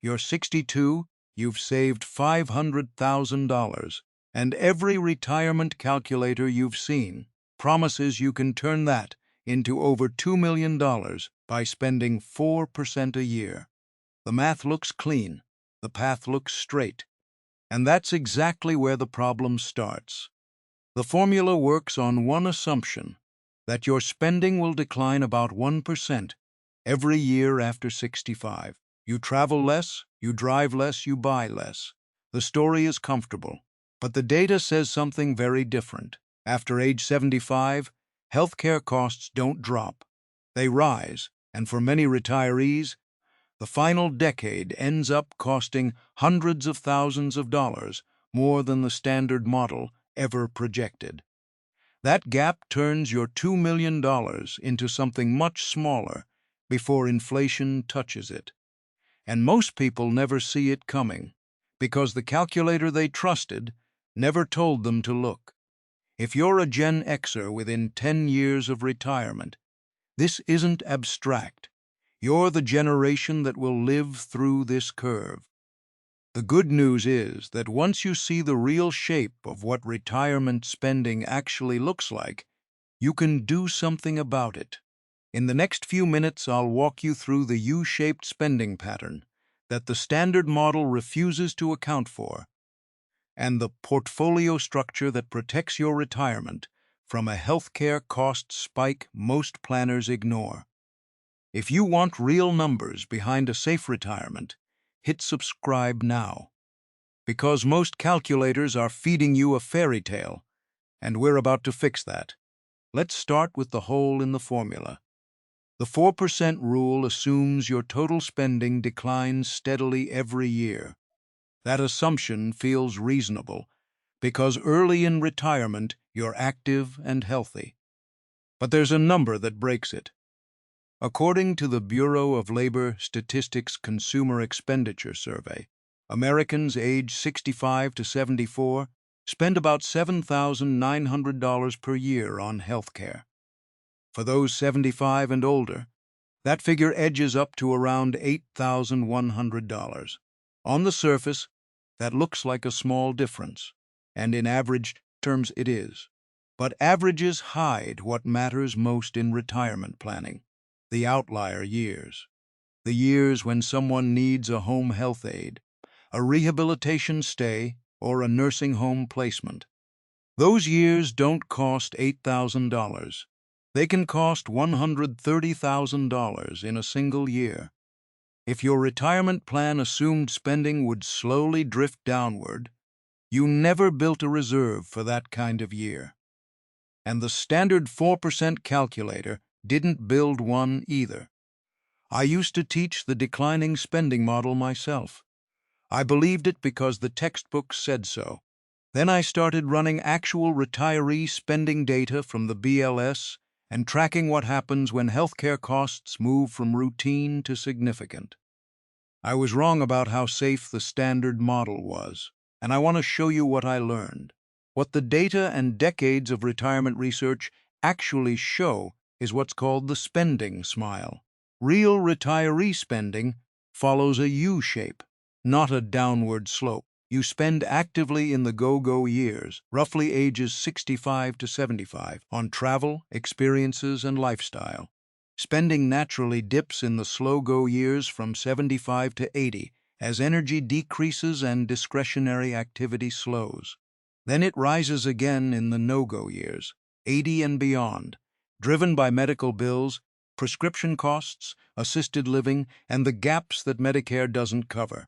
you're 62, you've saved $500,000, and every retirement calculator you've seen promises you can turn that into over $2 million by spending 4% a year. The math looks clean, the path looks straight, and that's exactly where the problem starts. The formula works on one assumption, that your spending will decline about 1% every year after 65. You travel less, you drive less, you buy less. The story is comfortable, but the data says something very different. After age 75, healthcare costs don't drop. They rise, and for many retirees, the final decade ends up costing hundreds of thousands of dollars more than the standard model ever projected. That gap turns your $2 million into something much smaller before inflation touches it. And most people never see it coming, because the calculator they trusted never told them to look. If you're a Gen Xer within 10 years of retirement, this isn't abstract. You're the generation that will live through this curve. The good news is that once you see the real shape of what retirement spending actually looks like, you can do something about it. In the next few minutes, I'll walk you through the U-shaped spending pattern that the standard model refuses to account for, and the portfolio structure that protects your retirement from a healthcare cost spike most planners ignore. If you want real numbers behind a safe retirement, hit subscribe now. Because most calculators are feeding you a fairy tale, and we're about to fix that. Let's start with the hole in the formula. The 4% rule assumes your total spending declines steadily every year. That assumption feels reasonable, because early in retirement you're active and healthy. But there's a number that breaks it. According to the Bureau of Labor Statistics Consumer Expenditure Survey, Americans aged 65 to 74 spend about $7,900 per year on health care. For those 75 and older, that figure edges up to around $8,100. On the surface, that looks like a small difference, and in average terms it is. But averages hide what matters most in retirement planning: the outlier years. The years when someone needs a home health aide, a rehabilitation stay, or a nursing home placement. Those years don't cost $8,000. They can cost $130,000 in a single year. If your retirement plan assumed spending would slowly drift downward, you never built a reserve for that kind of year. And the standard 4% calculator didn't build one either. I used to teach the declining spending model myself. I believed it because the textbooks said so. Then I started running actual retiree spending data from the BLS and tracking what happens when healthcare costs move from routine to significant. I was wrong about how safe the standard model was, and I want to show you what I learned. What the data and decades of retirement research actually show is what's called the spending smile. Real retiree spending follows a U-shape, not a downward slope. You spend actively in the go-go years, roughly ages 65 to 75, on travel, experiences, and lifestyle. Spending naturally dips in the slow-go years from 75 to 80 as energy decreases and discretionary activity slows. Then it rises again in the no-go years, 80 and beyond, driven by medical bills, prescription costs, assisted living, and the gaps that Medicare doesn't cover.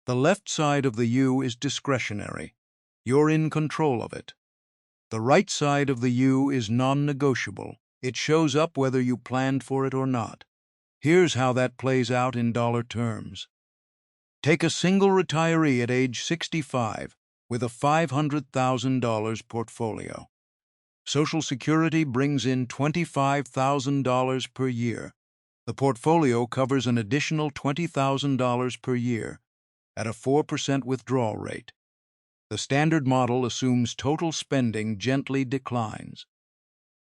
The left side of the U is discretionary. You're in control of it. The right side of the U is non-negotiable. It shows up whether you planned for it or not. Here's how that plays out in dollar terms. Take a single retiree at age 65 with a $500,000 portfolio. Social Security brings in $25,000 per year. The portfolio covers an additional $20,000 per year at a 4% withdrawal rate. The standard model assumes total spending gently declines.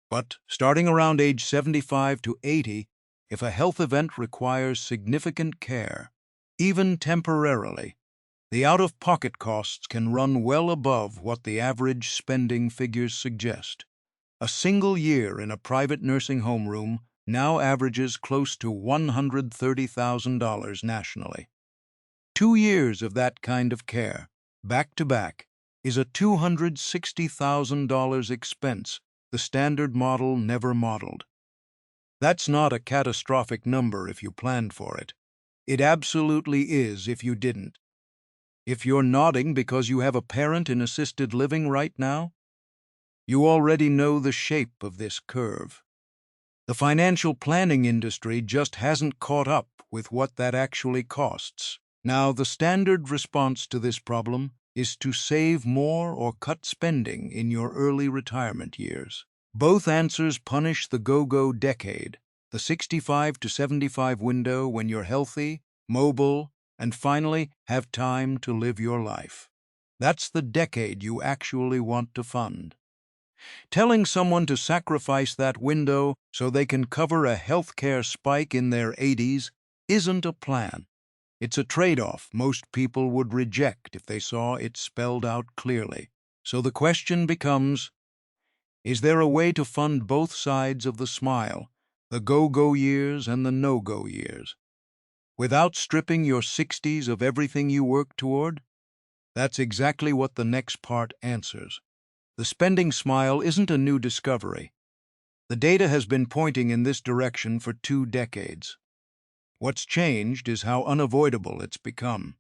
But starting around age 75 to 80, if a health event requires significant care, Even temporarily, the out-of-pocket costs can run well above what the average spending figures suggest. A single year in a private nursing home room now averages close to $130,000 nationally. 2 years of that kind of care, back to back, is a $260,000 expense the standard model never modeled. That's not a catastrophic number if you planned for it. It absolutely is if you didn't. If you're nodding because you have a parent in assisted living right now, you already know the shape of this curve. The financial planning industry just hasn't caught up with what that actually costs. Now, the standard response to this problem is to save more or cut spending in your early retirement years. Both answers punish the go-go decade, the 65 to 75 window when you're healthy, mobile, and finally have time to live your life. That's the decade you actually want to fund. Telling someone to sacrifice that window so they can cover a healthcare spike in their 80s isn't a plan. It's a trade-off most people would reject if they saw it spelled out clearly. So the question becomes, is there a way to fund both sides of the smile, the go-go years and the no-go years, without stripping your 60s of everything you work toward? That's exactly what the next part answers. The spending smile isn't a new discovery. The data has been pointing in this direction for 2 decades. What's changed is how unavoidable it's become.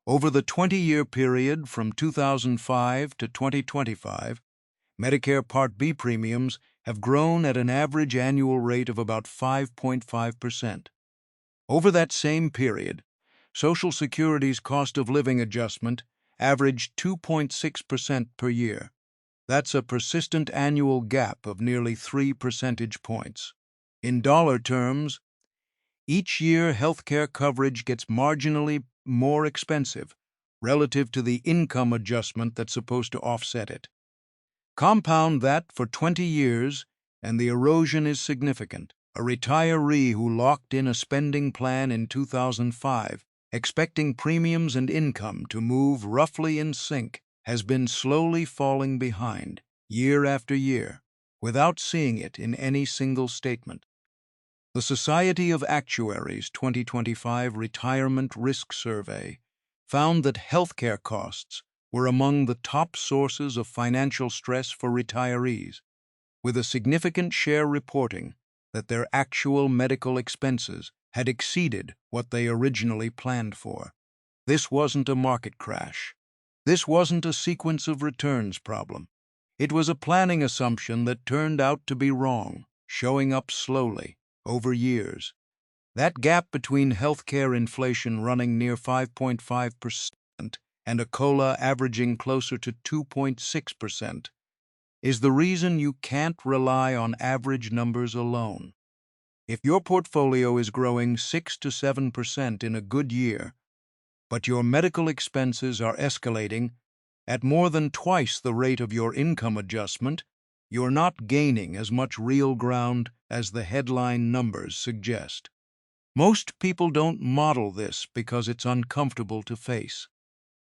Over the 20-year period from 2005 to 2025, Medicare Part B premiums have grown at an average annual rate of about 5.5%. Over that same period, Social Security's cost of living adjustment averaged 2.6% per year. That's a persistent annual gap of nearly 3 percentage points. In dollar terms, each year healthcare coverage gets marginally more expensive relative to the income adjustment that's supposed to offset it. Compound that for 20 years, and the erosion is significant. A retiree who locked in a spending plan in 2005, expecting premiums and income to move roughly in sync, has been slowly falling behind, year after year, without seeing it in any single statement. The Society of Actuaries 2025 Retirement Risk Survey found that healthcare costs were among the top sources of financial stress for retirees, with a significant share reporting that their actual medical expenses had exceeded what they originally planned for. This wasn't a market crash. This wasn't a sequence of returns problem. It was a planning assumption that turned out to be wrong, showing up slowly, over years. That gap between healthcare inflation running near 5.5% and a COLA averaging closer to 2.6% is the reason you can't rely on average numbers alone. If your portfolio is growing 6 to 7% in a good year, but your medical expenses are escalating at more than twice the rate of your income adjustment, you're not gaining as much real ground as the headline numbers suggest. Most people don't model this because it's uncomfortable to face.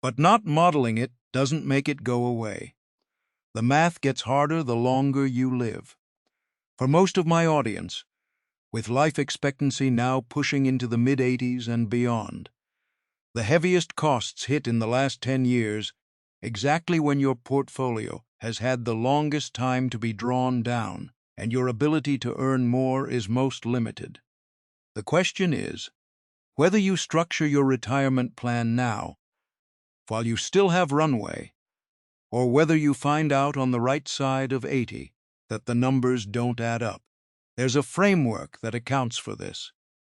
But not modeling it doesn't make it go away. The math gets harder the longer you live. For most of my audience, with life expectancy now pushing into the mid-80s and beyond, the heaviest costs hit in the last 10 years, exactly when your portfolio has had the longest time to be drawn down and your ability to earn more is most limited. The question is whether you structure your retirement plan now, while you still have runway, or whether you find out on the right side of 80 that the numbers don't add up. There's a framework that accounts for this,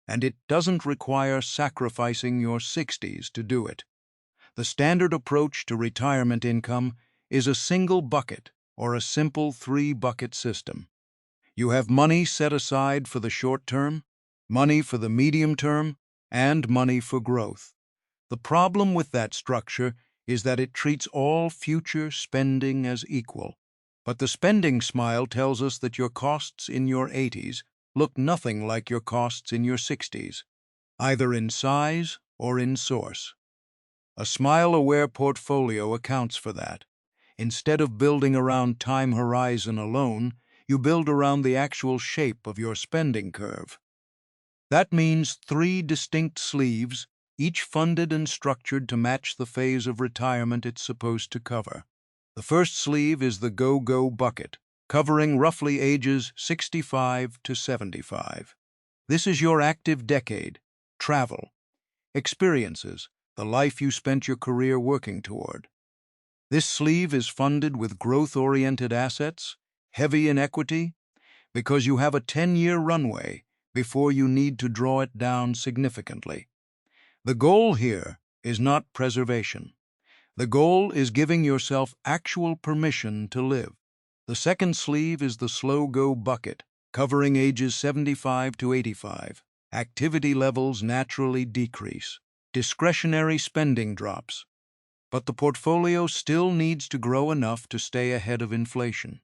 and it doesn't require sacrificing your 60s to do it. The standard approach to retirement income is a single bucket or a simple 3-bucket system. You have money set aside for the short term, money for the medium term, and money for growth. The problem with that structure is that it treats all future spending as equal. But the spending smile tells us that your costs in your 80s look nothing like your costs in your 60s, either in size or in source. A smile-aware portfolio accounts for that. Instead of building around time horizon alone, you build around the actual shape of your spending curve. That means 3 distinct sleeves, each funded and structured to match the phase of retirement it's supposed to cover. The first sleeve is the go-go bucket, covering roughly ages 65 to 75. This is your active decade, travel, experiences, the life you spent your career working toward. This sleeve is funded with growth-oriented assets, heavy in equity, because you have a 10-year runway before you need to draw it down significantly. The goal here is not preservation. The goal is giving yourself actual permission to live. The second sleeve is the slow-go bucket, covering ages 75 to 85. Activity levels naturally decrease. Discretionary spending drops. But the portfolio still needs to grow enough to stay ahead of inflation.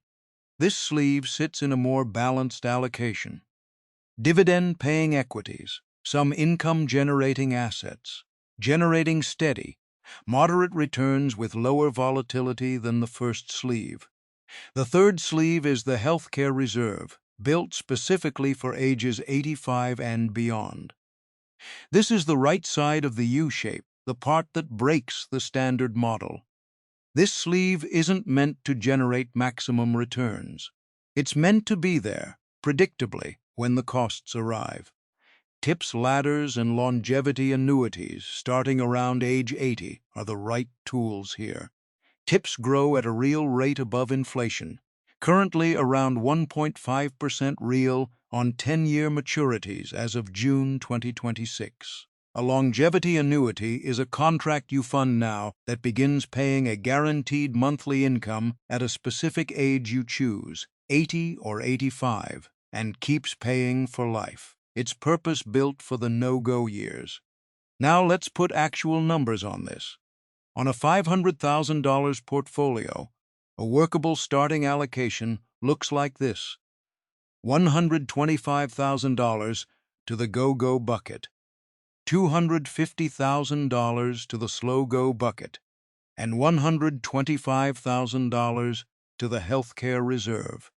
This sleeve sits in a more balanced allocation. Dividend-paying equities, some income-generating assets, generating steady, moderate returns with lower volatility than the first sleeve. The third sleeve is the healthcare reserve, built specifically for ages 85 and beyond. This is the right side of the U-shape, the part that breaks the standard model. This sleeve isn't meant to generate maximum returns. It's meant to be there, predictably, when the costs arrive. TIPS ladders and longevity annuities starting around age 80 are the right tools here. TIPS grow at a real rate above inflation, currently around 1.5% real on 10-year maturities as of June 2026. A longevity annuity is a contract you fund now that begins paying a guaranteed monthly income at a specific age you choose, 80 or 85, and keeps paying for life. It's purpose-built for the no-go years. Now let's put actual numbers on this. On a $500,000 portfolio, a workable starting allocation looks like this: $125,000 to the go-go bucket, $250,000 to the slow-go bucket, and $125,000 to the healthcare reserve.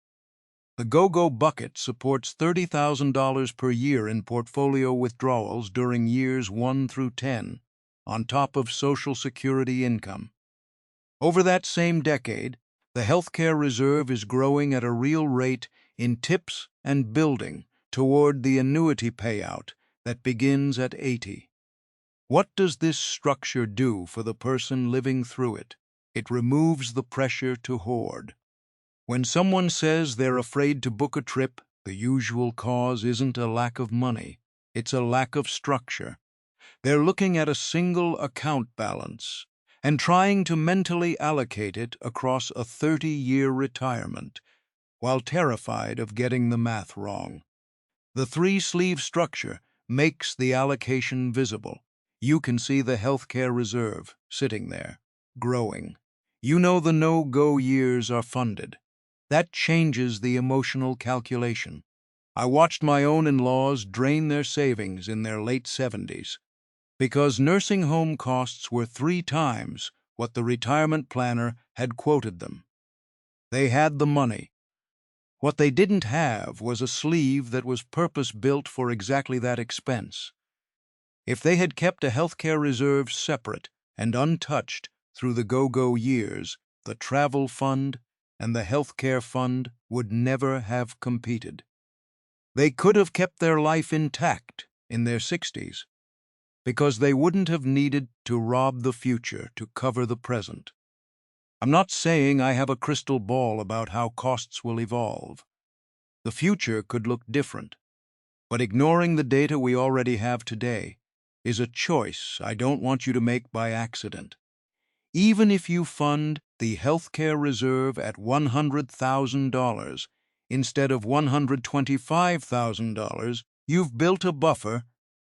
The go-go bucket supports $30,000 per year in portfolio withdrawals during years 1 through 10, on top of Social Security income. Over that same decade, the healthcare reserve is growing at a real rate in TIPS and building toward the annuity payout that begins at 80. What does this structure do for the person living through it? It removes the pressure to hoard. When someone says they're afraid to book a trip, the usual cause isn't a lack of money, it's a lack of structure. They're looking at a single account balance and trying to mentally allocate it across a 30-year retirement, while terrified of getting the math wrong. The 3-sleeve structure makes the allocation visible. You can see the healthcare reserve sitting there, growing. You know the no-go years are funded. That changes the emotional calculation. I watched my own in-laws drain their savings in their late 70s because nursing home costs were 3 times what the retirement planner had quoted them. They had the money. What they didn't have was a sleeve that was purpose-built for exactly that expense. If they had kept a healthcare reserve separate and untouched through the go-go years, the travel fund and the healthcare fund would never have competed. They could have kept their life intact in their 60s because they wouldn't have needed to rob the future to cover the present. I'm not saying I have a crystal ball about how costs will evolve. The future could look different, but ignoring the data we already have today is a choice I don't want you to make by accident. Even if you fund the healthcare reserve at $100,000 instead of $125,000, you've built a buffer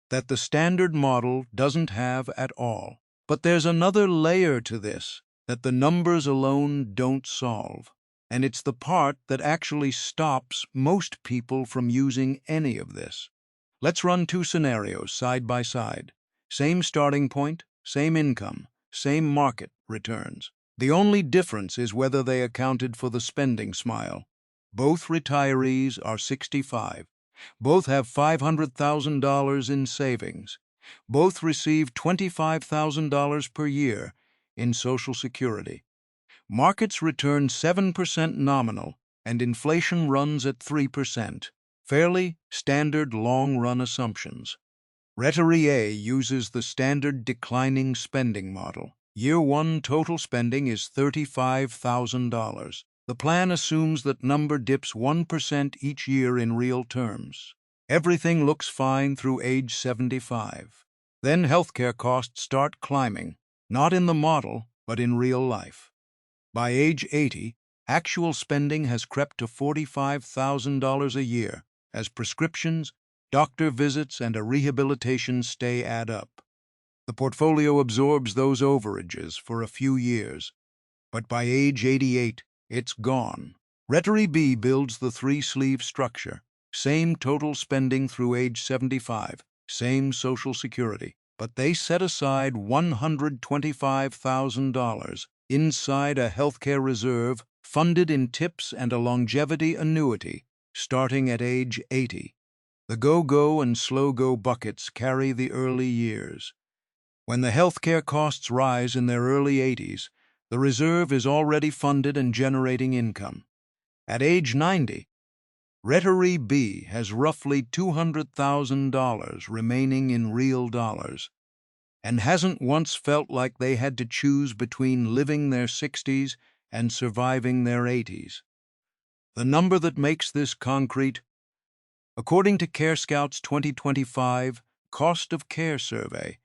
that the standard model doesn't have at all. But there's another layer to this that the numbers alone don't solve, and it's the part that actually stops most people from using any of this. Let's run 2 scenarios side by side. Same starting point, same income, same market returns. The only difference is whether they accounted for the spending smile. Both retirees are 65. Both have $500,000 in savings. Both receive $25,000 per year in Social Security. Markets return 7% nominal, and inflation runs at 3%. Fairly standard long-run assumptions. Retiree A uses the standard declining spending model. Year 1 total spending is $35,000. The plan assumes that number dips 1% each year in real terms. Everything looks fine through age 75. Then healthcare costs start climbing, not in the model, but in real life. By age 80, actual spending has crept to $45,000 a year as prescriptions, doctor visits, and a rehabilitation stay add up. The portfolio absorbs those overages for a few years, but by age 88, it's gone. Retiree B builds the three-sleeve structure. Same total spending through age 75, same Social Security, but they set aside $125,000 inside a healthcare reserve funded in tips and a longevity annuity starting at age 80. The go-go and slow-go buckets carry the early years. When the healthcare costs rise in their early 80s, the reserve is already funded and generating income. At age 90, Retiree B has roughly $200,000 remaining in real dollars and hasn't once felt like they had to choose between living their 60s and surviving their 80s. The number that makes this concrete, according to CareScout's 2025 Cost of Care Survey,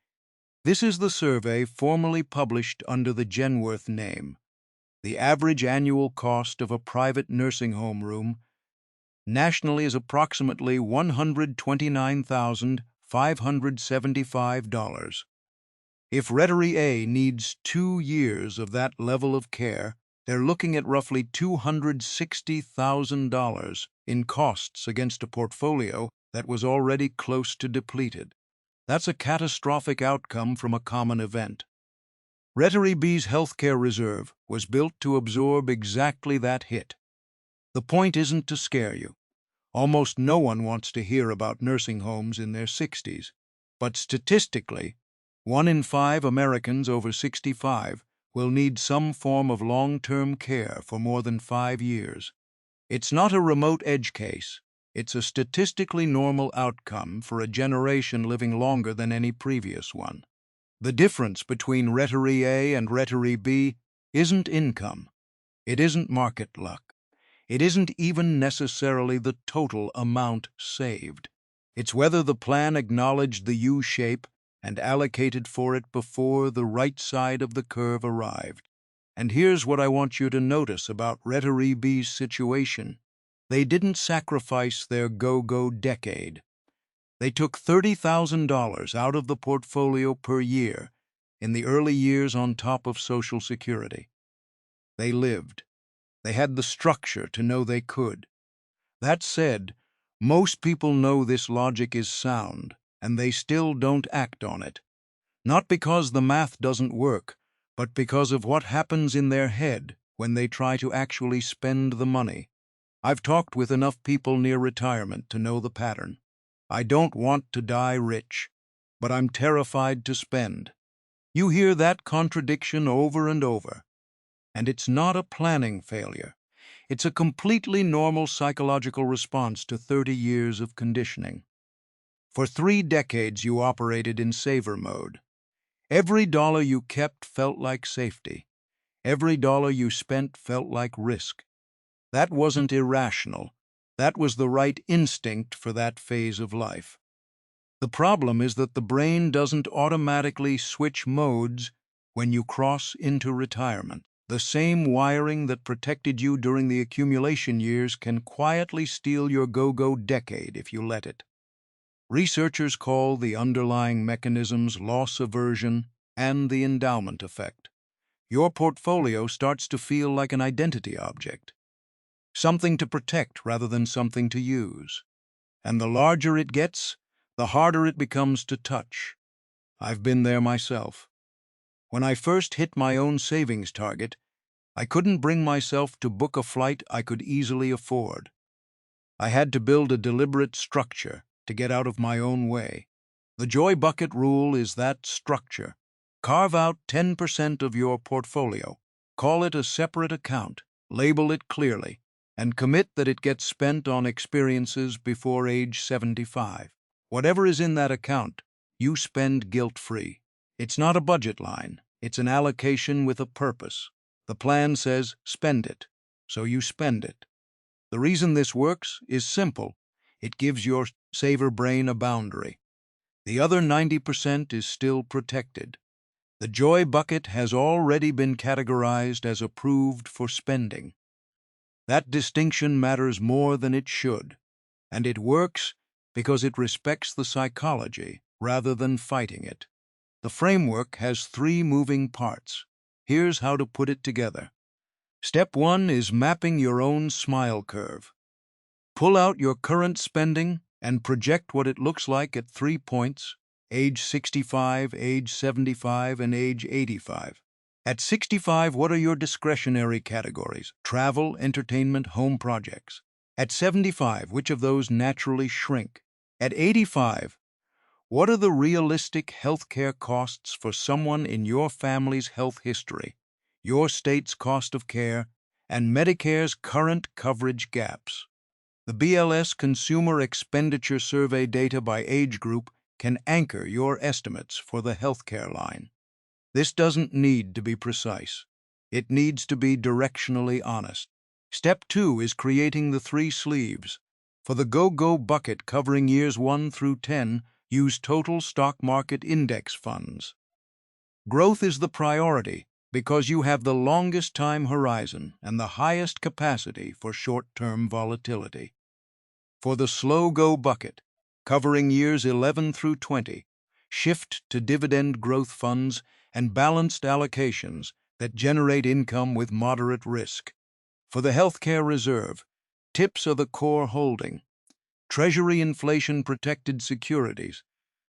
this is the survey formally published under the Genworth name. The average annual cost of a private nursing home room nationally is approximately $129,575. If Retiree A needs 2 years of that level of care, they're looking at roughly $260,000 in costs against a portfolio that was already close to depleted. That's a catastrophic outcome from a common event. Retiree B's healthcare reserve was built to absorb exactly that hit. The point isn't to scare you. Almost no one wants to hear about nursing homes in their 60s. But statistically, 1 in 5 Americans over 65 will need some form of long-term care for more than 5 years. It's not a remote edge case. It's a statistically normal outcome for a generation living longer than any previous one. The difference between Retiree A and Retiree B isn't income. It isn't market luck. It isn't even necessarily the total amount saved. It's whether the plan acknowledged the U-shape and allocated for it before the right side of the curve arrived. And here's what I want you to notice about Retiree B's situation. They didn't sacrifice their go-go decade. They took $30,000 out of the portfolio per year in the early years on top of Social Security. They lived. They had the structure to know they could. That said, most people know this logic is sound, and they still don't act on it. Not because the math doesn't work, but because of what happens in their head when they try to actually spend the money. I've talked with enough people near retirement to know the pattern. I don't want to die rich, but I'm terrified to spend. You hear that contradiction over and over. And it's not a planning failure. It's a completely normal psychological response to 30 years of conditioning. For 3 decades you operated in saver mode. Every dollar you kept felt like safety. Every dollar you spent felt like risk. That wasn't irrational. That was the right instinct for that phase of life. The problem is that the brain doesn't automatically switch modes when you cross into retirement. The same wiring that protected you during the accumulation years can quietly steal your go-go decade if you let it. Researchers call the underlying mechanisms loss aversion and the endowment effect. Your portfolio starts to feel like an identity object, something to protect rather than something to use. And the larger it gets, the harder it becomes to touch. I've been there myself. When I first hit my own savings target, I couldn't bring myself to book a flight I could easily afford. I had to build a deliberate structure to get out of my own way. The Joy Bucket rule is that structure. Carve out 10% of your portfolio, call it a separate account, label it clearly, and commit that it gets spent on experiences before age 75. Whatever is in that account, you spend guilt-free. It's not a budget line, it's an allocation with a purpose. The plan says spend it, so you spend it. The reason this works is simple. It gives your saver brain a boundary. The other 90% is still protected. The Joy Bucket has already been categorized as approved for spending. That distinction matters more than it should, and it works because it respects the psychology rather than fighting it. The framework has 3 moving parts. Here's how to put it together. Step 1 is mapping your own smile curve. Pull out your current spending and project what it looks like at 3 points: age 65, age 75, and age 85. At 65, what are your discretionary categories? Travel, entertainment, home projects. At 75, which of those naturally shrink? At 85, what are the realistic healthcare costs for someone in your family's health history, your state's cost of care, and Medicare's current coverage gaps? The BLS Consumer Expenditure Survey data by age group can anchor your estimates for the healthcare line. This doesn't need to be precise. It needs to be directionally honest. Step 2 is creating the 3 sleeves. For the Go-Go bucket covering years 1 through 10, use total stock market index funds. Growth is the priority because you have the longest time horizon and the highest capacity for short-term volatility. For the Slow Go bucket, covering years 11 through 20, shift to dividend growth funds and balanced allocations that generate income with moderate risk. For the Healthcare Reserve, TIPS are the core holding, Treasury inflation-protected securities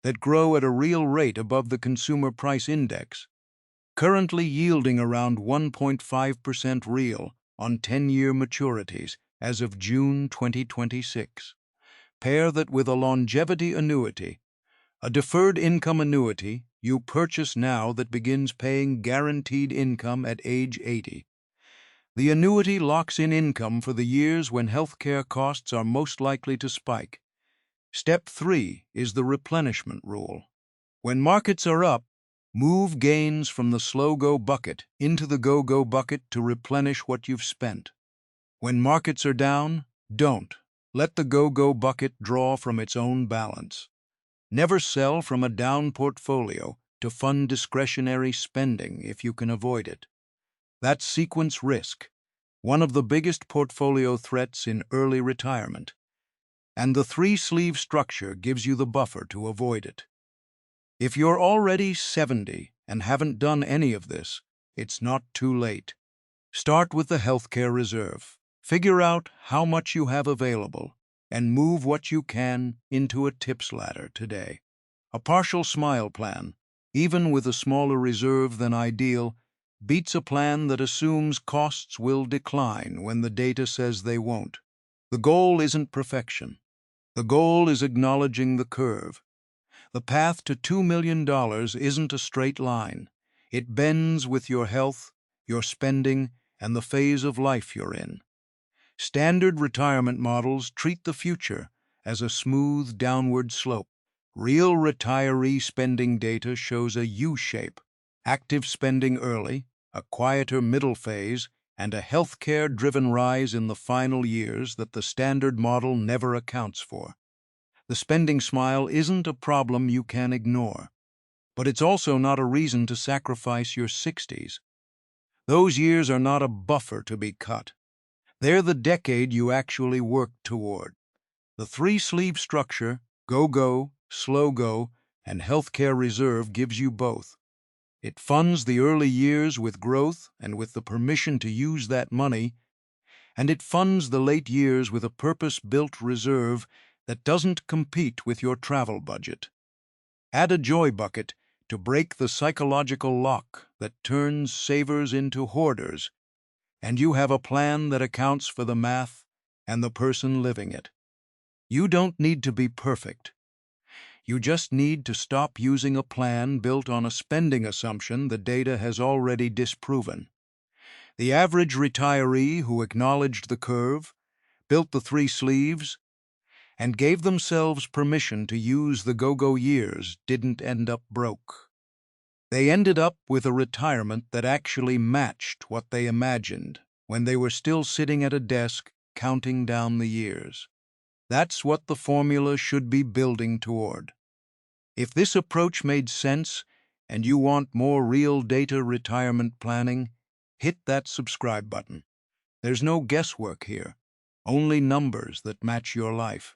that grow at a real rate above the Consumer Price Index, currently yielding around 1.5% real on 10-year maturities as of June 2026. Pair that with a longevity annuity, a deferred income annuity you purchase now that begins paying guaranteed income at age 80. The annuity locks in income for the years when healthcare costs are most likely to spike. Step 3 is the replenishment rule. When markets are up, move gains from the Slow Go bucket into the Go-Go bucket to replenish what you've spent. When markets are down, don't. Let the Go-Go bucket draw from its own balance. Never sell from a down portfolio to fund discretionary spending if you can avoid it. That's sequence risk, one of the biggest portfolio threats in early retirement, and the 3-sleeve structure gives you the buffer to avoid it. If you're already 70 and haven't done any of this, it's not too late. Start with the Healthcare Reserve. Figure out how much you have available and move what you can into a TIPS ladder today. A partial smile plan, even with a smaller reserve than ideal, beats a plan that assumes costs will decline when the data says they won't. The goal isn't perfection. The goal is acknowledging the curve. The path to $2 million isn't a straight line. It bends with your health, your spending, and the phase of life you're in. Standard retirement models treat the future as a smooth downward slope. Real retiree spending data shows a U-shape: active spending early, a quieter middle phase, and a healthcare-driven rise in the final years that the standard model never accounts for. The spending smile isn't a problem you can ignore, but it's also not a reason to sacrifice your 60s. Those years are not a buffer to be cut. They're the decade you actually work toward. The 3-sleeve structure, Go-Go, Slow Go, and Healthcare Reserve gives you both. It funds the early years with growth and with the permission to use that money, and it funds the late years with a purpose-built reserve that doesn't compete with your travel budget. Add a Joy bucket, to break the psychological lock that turns savers into hoarders, and you have a plan that accounts for the math and the person living it. You don't need to be perfect. You just need to stop using a plan built on a spending assumption the data has already disproven. The average retiree who acknowledged the curve, built the 3 sleeves, and gave themselves permission to use the go-go years didn't end up broke. They ended up with a retirement that actually matched what they imagined when they were still sitting at a desk counting down the years. That's what the formula should be building toward. If this approach made sense and you want more real data retirement planning, hit that subscribe button. There's no guesswork here, only numbers that match your life.